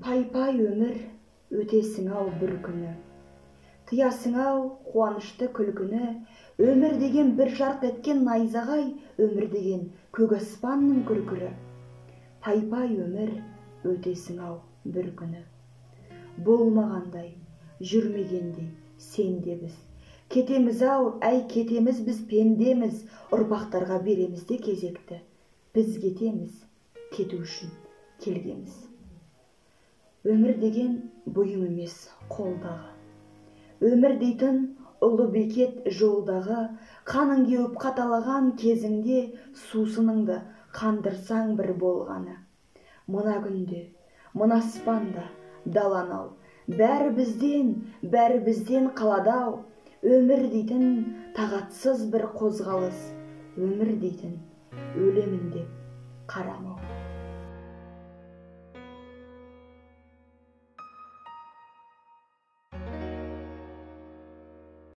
Пай-пай өмір өтесің-ау бір күні, тыясың-ау қуанышты күлкіні. Өмір деген бір жарқ еткен найзағай, өмір деген көк аспанның күркірі. Пай-пай өмір өтесің-ау бір күні. Болмағандай, жүрмегендей сен де біз. Кетеміз-ау, әй кетеміз біз, пендеміз, ұрпақтарға береміз де кезекті. Біз кетеміз, кету үшін келгеміз. Өмір деген бұйым емес қолдағы. Өмір дейтін ұлы бекет жолдағы, қаның кеуіп қаталаған кезіңде сусыныңды қандырсаң бір болғаны. Мына күнде, мына аспанда, даланау, бәрі бізден қаладау. Өмір дейтін тағатсыз бір қозғалыс, өмір дейтін өлемін деп қарамау.